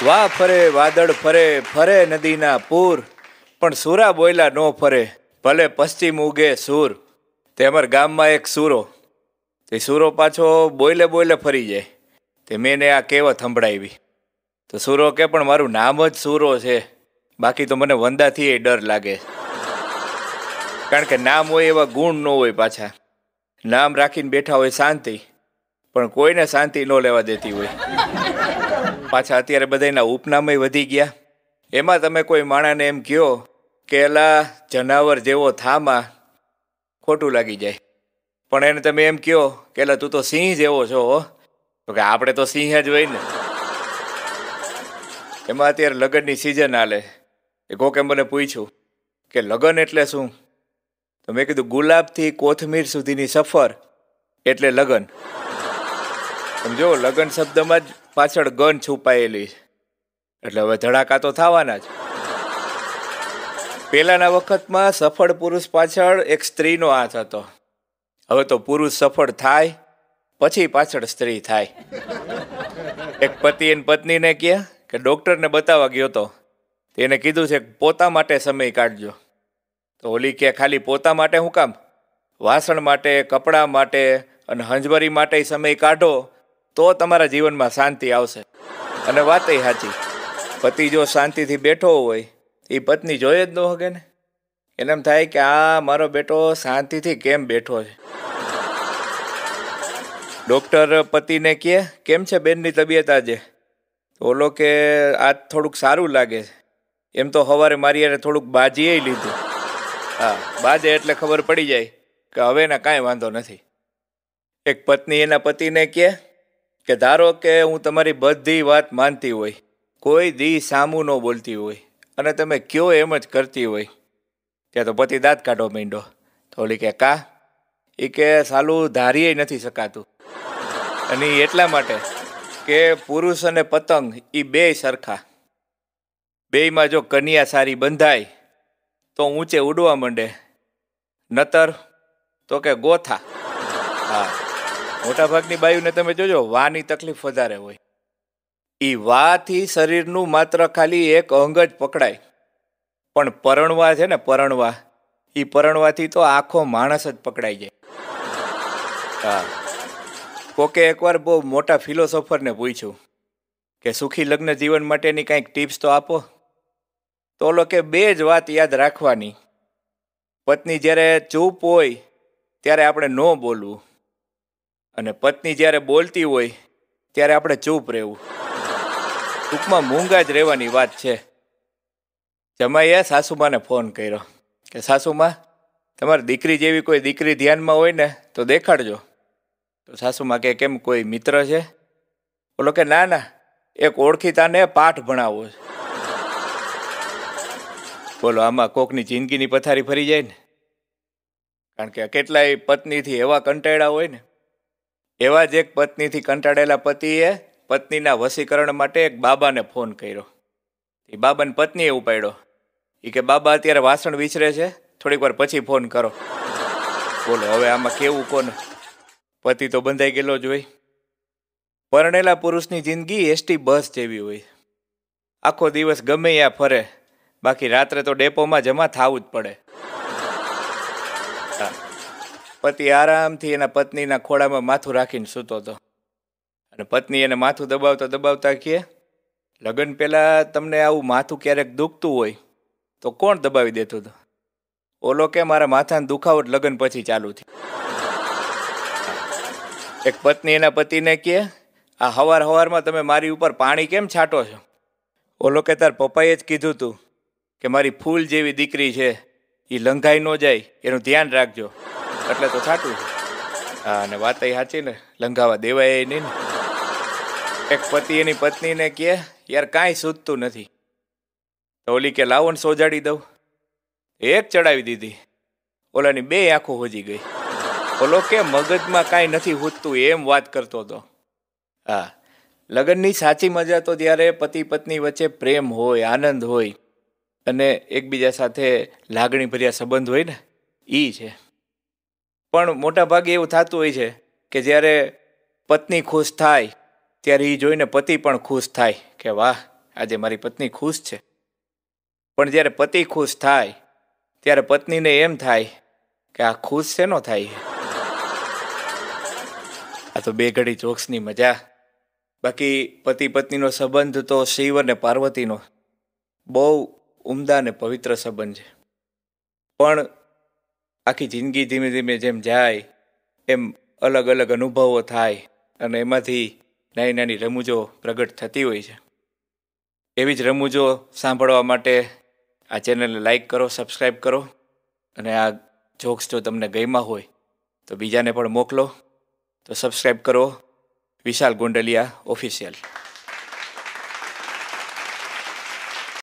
વાહ ફરે વાદળ ફરે ફરે નદીના પૂર, પણ સુરા બોયલા નો ફરે, ભલે પશ્ચિમ ઉગે સૂર. તે અમારા ગામમાં એક સૂરો, તે સૂરો પાછો બોયલે બોયલે ફરી જાય. તે મેં આ કહેવત સંભળાવી. તો સૂરો કે પણ મારું નામ જ સૂરો છે, બાકી તો મને વંદાથી ડર લાગે. કારણ કે નામ હોય એવા ગુણ ન હોય પાછા. નામ રાખીને બેઠા હોય શાંતિ, પણ કોઈને શાંતિ ન લેવા દેતી હોય. પાછા અત્યારે બધાના ઉપનામય વધી ગયા. એમાં તમે કોઈ માણાને એમ કહો કે એલા જનાવર જેવો થામાં, ખોટું લાગી જાય. પણ એને તમે એમ કહો કે એલા તું તો સિંહ જેવો છો, તો કે આપણે તો સિંહ જ હોય ને. એમાં અત્યારે લગ્નની સિઝન હાલે. એ કોકે મને પૂછ્યું કે લગ્ન એટલે શું? તો મેં કીધું ગુલાબથી કોથમીર સુધીની સફર એટલે લગ્ન. સમજો, લગ્ન શબ્દમાં જ પાછળ ગન છુપાયેલી છે. એટલે હવે ધડાકા તો થવાના જ. પેલાના વખતમાં સફળ પુરુષ પાછળ એક સ્ત્રીનો હાથ હતો. હવે તો પુરુષ સફળ થાય પછી પાછળ સ્ત્રી થાય. એક પતિ અને પત્નીને કહે કે ડોક્ટરને બતાવવા ગયો હતો, તેને કીધું છે કે પોતા માટે સમય કાઢજો. તો ઓલી કે ખાલી પોતા માટે શું કામ? વાસણ માટે, કપડાં માટે અને હંજવરી માટે સમય કાઢો તો તમારા જીવનમાં શાંતિ આવશે. અને વાતય સાચી. પતિ જો શાંતિથી બેઠો હોય એ પત્ની જોઈ જ ન શકે ને. એને એમ થાય કે આ મારો બેટો શાંતિથી કેમ બેઠો છે. ડોક્ટર પતિને કહે કેમ છે બેનની તબિયત આજે? ઓલો કે આજ થોડુંક સારું લાગે છે. એમ તો સવારે મારી યારે થોડુંક બાજીએ લીધું. હા, બાજે એટલે ખબર પડી જાય કે હવે એના કાંઈ વાંધો નથી. એક પત્ની એના પતિને કહે કે ધારો કે હું તમારી બધી વાત માનતી હોય, કોઈ દી સામું ન બોલતી હોય અને તમે કયો એમ જ કરતી હોય, ત્યાં તો પતિ દાંત કાઢવા માંડ્યો. તો ઓલી કે કા? એ કે સાલું ધારીએ નથી શકાતું. અને એટલા માટે કે પુરુષ અને પતંગ એ બે સરખા. બેયમાં જો કન્યા સારી બંધાય તો ઊંચે ઉડવા માંડે, નતર તો કે ગોથા. હા, મોટાભાગની બાયુને તમે જોજો વાની તકલીફ વધારે હોય. એ વાથી શરીરનું માત્ર ખાલી એક અંગ જ પકડાય, પણ પરણવા છે ને પરણવા, એ પરણવાથી તો આખો માણસ જ પકડાઈ જાય. હા, કોકે એકવાર બહુ મોટા ફિલોસોફરને પૂછ્યું કે સુખી લગ્ન જીવન માટેની કંઈક ટિપ્સ તો આપો. તો ઓલો કે બે જ વાત યાદ રાખવાની. પત્ની જ્યારે ચૂપ હોય ત્યારે આપણે ન બોલવું, અને પત્ની જ્યારે બોલતી હોય ત્યારે આપણે ચૂપ રહેવું. ટૂંકમાં મૂંગા જ રહેવાની વાત છે. જમાઈએ સાસુમાને ફોન કર્યો કે સાસુમા, તમારી દીકરી જેવી કોઈ દીકરી ધ્યાનમાં હોય ને તો દેખાડજો. તો સાસુમા કે કેમ, કોઈ મિત્ર છે? બોલો કે ના ના, એક ઓળખીતાને પાઠ ભણાવવો છે. બોલો, આમાં કોકની જિંદગીની પથારી ફરી જાય ને. કારણ કે કેટલાય પત્નીથી એવા કંટાળ્યા હોય ને. એવા જ એક પત્નીથી કંટાળેલા પતિએ પત્નીના વશીકરણ માટે એક બાબાને ફોન કર્યો. એ બાબાને પત્નીએ ઉપાડ્યો. એ કે બાબા અત્યારે વાસણ વિસરે છે, થોડીક વાર પછી ફોન કરો. બોલો, હવે આમાં કેવું કોને? પતિ તો બંધાઈ ગયેલો જ હોય. પરણેલા પુરુષની જિંદગી એસટી બસ જેવી હોય. આખો દિવસ ગમે ત્યાં ફરે, બાકી રાત્રે તો ડેપોમાં જમા થવું જ પડે. પતિ આરામથી એના પત્નીના ખોળામાં માથું રાખીને સૂતો હતો. અને પત્ની એને માથું દબાવતા દબાવતા કહે, લગ્ન પહેલા તમને આવું માથું ક્યારેક દુખતું હોય તો કોણ દબાવી દેતું હતું? ઓલો કે મારા માથાનો દુખાવો લગ્ન પછી ચાલુ થયો. એક પત્ની એના પતિને કહે, આ હવાર હવારમાં તમે મારી ઉપર પાણી કેમ છાંટો છો? ઓલો કે તાર પપ્પાએ જ કીધું તું કે મારી ફૂલ જેવી દીકરી છે, એ લંઘાઈ ન જાય એનું ધ્યાન રાખજો, એટલે તો છાંટું છે. હા, અને વાત એ સાચી ને, લંઘાવા દેવાય નહીં ને. એક પતિ એની પત્નીને કહે, યાર કાંઈ સૂઝતું નથી. તો ઓલી કે લાવો ને સોજાડી દઉં. એક ચડાવી દીધી, ઓલાની બે આંખો હોજી ગઈ. ઓલો કે મગજમાં કાંઈ નથી હૂજતું એમ વાત કરતો હતો. હા, લગ્નની સાચી મજા તો ત્યારે પતિ પત્ની વચ્ચે પ્રેમ હોય, આનંદ હોય અને એકબીજા સાથે લાગણીભર્યા સંબંધ હોય ને, એ છે. પણ મોટા ભાગે એવું થતું હોય છે કે જ્યારે પત્ની ખુશ થાય ત્યારે એ જોઈને પતિ પણ ખુશ થાય કે વાહ, આજે મારી પત્ની ખુશ છે. પણ જ્યારે પતિ ખુશ થાય ત્યારે પત્નીને એમ થાય કે આ ખુશ શેનો થાય છે. આ તો બે ઘડી જોક્સની મજા. બાકી પતિ પત્નીનો સંબંધ તો શિવ અને પાર્વતીનો બહુ ઉમદા અને પવિત્ર સંબંધ છે. પણ આખી જિંદગી ધીમે ધીમે જેમ જાય એમ અલગ અલગ અનુભવો થાય અને એમાંથી નાની નાની રમૂજો પ્રગટ થતી હોય છે. એવી જ રમૂજો સાંભળવા માટે આ ચેનલને લાઈક કરો, સબસ્ક્રાઈબ કરો અને આ જોક્સ જો તમને ગમ્યા હોય તો બીજાને પણ મોકલો. તો સબસ્ક્રાઈબ કરો વિશાલ ગોંડલિયા ઓફિશિયલ.